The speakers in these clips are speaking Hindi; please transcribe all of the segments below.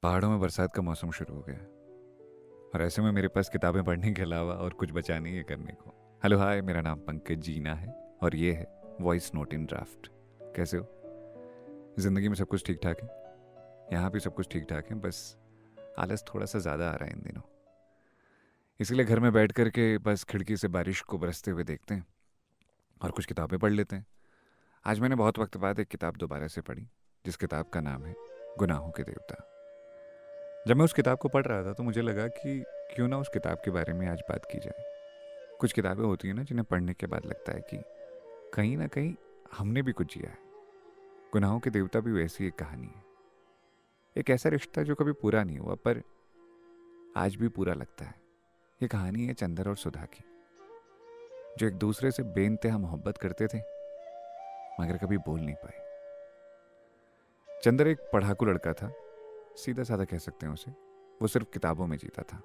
पहाड़ों में बरसात का मौसम शुरू हो गया है और ऐसे में मेरे पास किताबें पढ़ने के अलावा और कुछ बचा नहीं है करने को। हेलो हाय, मेरा नाम पंकज जीना है और ये है वॉइस नोट इन ड्राफ्ट। कैसे हो? ज़िंदगी में सब कुछ ठीक ठाक है? यहाँ भी सब कुछ ठीक ठाक है, बस आलस थोड़ा सा ज़्यादा आ रहा है इन दिनों। इसीलिए घर में बैठ कर के बस खिड़की से बारिश को बरसते हुए देखते हैं और कुछ किताबें पढ़ लेते हैं। आज मैंने बहुत वक्त बाद एक किताब दोबारा से पढ़ी, जिस किताब का नाम है गुनाहों के देवता। जब मैं उस किताब को पढ़ रहा था तो मुझे लगा कि क्यों ना उस किताब के बारे में आज बात की जाए। कुछ किताबें होती हैं ना, जिन्हें पढ़ने के बाद लगता है कि कहीं ना कहीं हमने भी कुछ जिया है। गुनाहों के देवता भी वैसी एक कहानी है। एक ऐसा रिश्ता जो कभी पूरा नहीं हुआ पर आज भी पूरा लगता है। ये कहानी है चंदर और सुधा की, जो एक दूसरे से बेइंतहा मोहब्बत करते थे मगर कभी बोल नहीं पाए। चंदर एक पढ़ाकू लड़का था, सीधा साधा कह सकते हैं उसे। वो सिर्फ किताबों में जीता था।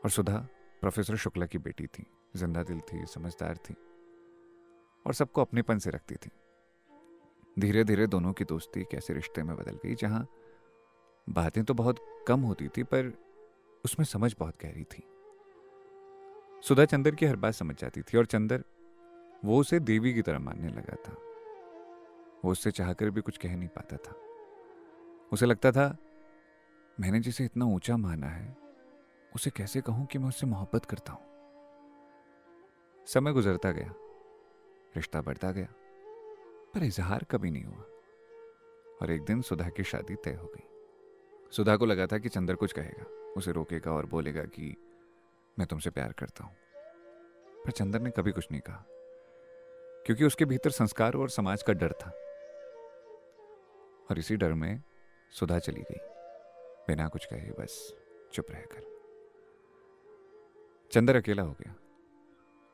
और सुधा प्रोफेसर शुक्ला की बेटी थी, जिंदा दिल थी, समझदार थी और सबको अपनेपन से रखती थी। धीरे धीरे दोनों की दोस्ती एक ऐसे रिश्ते में बदल गई जहां बातें तो बहुत कम होती थी पर उसमें समझ बहुत गहरी थी। सुधा चंदर की हर बात समझ जाती थी और चंदर वो उसे देवी की तरह मानने लगा था। वो उससे चाहकर भी कुछ कह नहीं पाता था। उसे लगता था, मैंने जिसे इतना ऊंचा माना है उसे कैसे कहूं कि मैं उससे मोहब्बत करता हूं। समय गुजरता गया, रिश्ता बढ़ता गया पर इजहार कभी नहीं हुआ। और एक दिन सुधा की शादी तय हो गई। सुधा को लगा था कि चंदर कुछ कहेगा, उसे रोकेगा और बोलेगा कि मैं तुमसे प्यार करता हूं। पर चंदर ने कभी कुछ नहीं कहा, क्योंकि उसके भीतर संस्कार और समाज का डर था। और इसी डर में सुधा चली गई, बिना कुछ कहे, बस चुप रहकर। चंदर अकेला हो गया।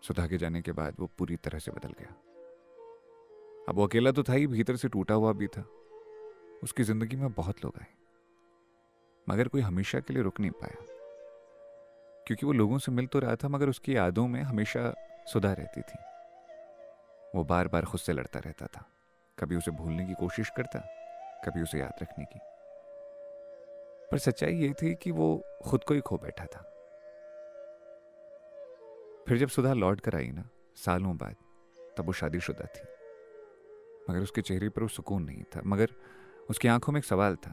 सुधा के जाने के बाद वो पूरी तरह से बदल गया। अब वो अकेला तो था ही, भीतर से टूटा हुआ भी था। उसकी जिंदगी में बहुत लोग आए मगर कोई हमेशा के लिए रुक नहीं पाया, क्योंकि वो लोगों से मिल तो रहा था मगर उसकी यादों में हमेशा सुधा रहती थी। वो बार बार खुद से लड़ता रहता था, कभी उसे भूलने की कोशिश करता, कभी उसे याद रखने की। पर सच्चाई ये थी कि वो खुद को ही खो बैठा था। फिर जब सुधा लौट कर आई ना, सालों बाद, तब वो शादीशुदा थी मगर उसके चेहरे पर वो सुकून नहीं था। मगर उसकी आंखों में एक सवाल था,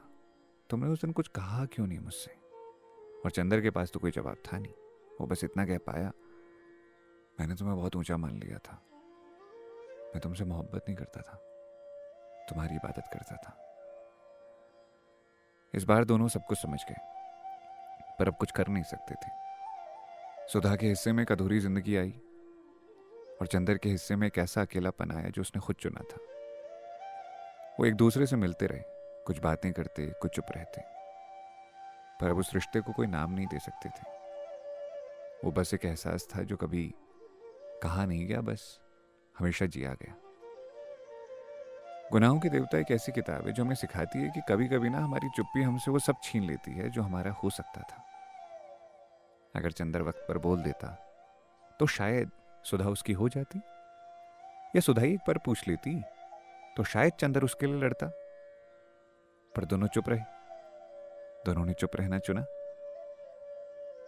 तुमने उस दिन कुछ कहा क्यों नहीं मुझसे? और चंदर के पास तो कोई जवाब था नहीं। वो बस इतना कह पाया, मैंने तुम्हें बहुत ऊंचा मान लिया था। मैं तुमसे मोहब्बत नहीं करता था, तुम्हारी इबादत करता था। इस बार दोनों सब कुछ समझ गए पर अब कुछ कर नहीं सकते थे। सुधा के हिस्से में एक अधूरी जिंदगी आई और चंदर के हिस्से में एक ऐसा अकेलापन आया जो उसने खुद चुना था। वो एक दूसरे से मिलते रहे, कुछ बातें करते, कुछ चुप रहते, पर अब उस रिश्ते को कोई नाम नहीं दे सकते थे। वो बस एक एहसास था जो कभी कहा नहीं गया, बस हमेशा जिया गया। गुनाहों की देवता एक ऐसी किताब है जो हमें सिखाती है कि कभी कभी ना हमारी चुप्पी हमसे वो सब छीन लेती है जो हमारा हो सकता था। अगर चंदर वक्त पर बोल देता तो शायद सुधा उसकी हो जाती, या सुधा ही एक बार पूछ लेती तो शायद चंदर उसके लिए लड़ता। पर दोनों चुप रहे, दोनों ने चुप रहना चुना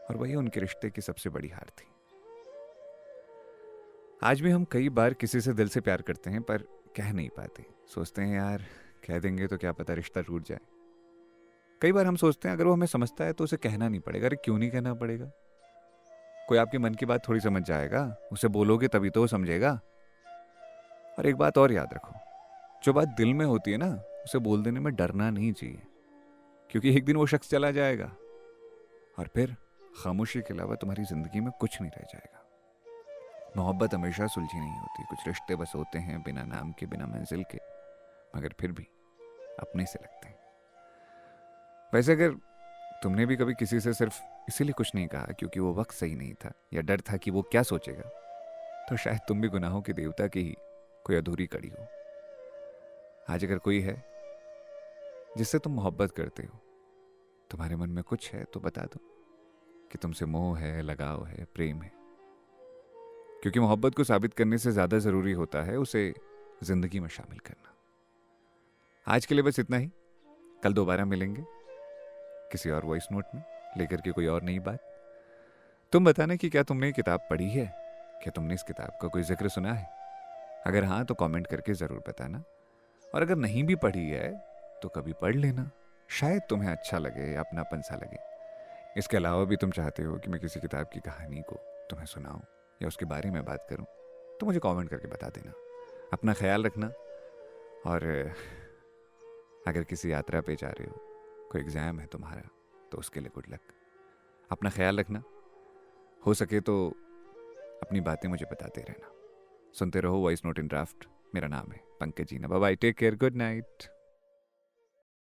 और वही उनके रिश्ते की सबसे बड़ी हार थी। आज भी हम कई बार किसी से दिल से प्यार करते हैं पर कह नहीं पाते। सोचते हैं यार कह देंगे तो क्या पता रिश्ता टूट जाए। कई बार हम सोचते हैं अगर वो हमें समझता है तो उसे कहना नहीं पड़ेगा। अरे क्यों नहीं कहना पड़ेगा? कोई आपके मन की बात थोड़ी समझ जाएगा, उसे बोलोगे तभी तो वो समझेगा। और एक बात और याद रखो, जो बात दिल में होती है ना, उसे बोल देने में डरना नहीं चाहिए, क्योंकि एक दिन वो शख्स चला जाएगा और फिर खामोशी के अलावा तुम्हारी जिंदगी में कुछ नहीं रह जाएगा। मोहब्बत हमेशा सुलझी नहीं होती। कुछ रिश्ते बस होते हैं बिना नाम के, बिना मंजिल के, मगर फिर भी अपने से लगते हैं। वैसे अगर तुमने भी कभी किसी से सिर्फ इसीलिए कुछ नहीं कहा क्योंकि वो वक्त सही नहीं था या डर था कि वो क्या सोचेगा, तो शायद तुम भी गुनाहों के देवता की ही कोई अधूरी कड़ी हो। आज अगर कोई है जिससे तुम मोहब्बत करते हो, तुम्हारे मन में कुछ है, तो बता दो कि तुमसे मोह है, लगाव है, प्रेम है। क्योंकि मोहब्बत को साबित करने से ज्यादा जरूरी होता है उसे जिंदगी में शामिल करना। आज के लिए बस इतना ही। कल दोबारा मिलेंगे किसी और वॉइस नोट में लेकर के कोई और नई बात। तुम बताना कि क्या तुमने ये किताब पढ़ी है, क्या तुमने इस किताब का कोई जिक्र सुना है। अगर हाँ तो कमेंट करके ज़रूर बताना, और अगर नहीं भी पढ़ी है तो कभी पढ़ लेना, शायद तुम्हें अच्छा लगे, अपनापन सा लगे। इसके अलावा भी तुम चाहते हो कि मैं किसी किताब की कहानी को तुम्हें सुनाऊं या उसके बारे में बात करूं, तो मुझे कमेंट करके बता देना। अपना ख्याल रखना, और अगर किसी यात्रा पे जा रहे हो, कोई एग्ज़ाम है तुम्हारा, तो उसके लिए गुड लक। अपना ख्याल रखना, हो सके तो अपनी बातें मुझे बताते रहना। सुनते रहो वॉइस नोट इन ड्राफ्ट। मेरा नाम है Pankaj Jeena. Bye bye, take care, good night.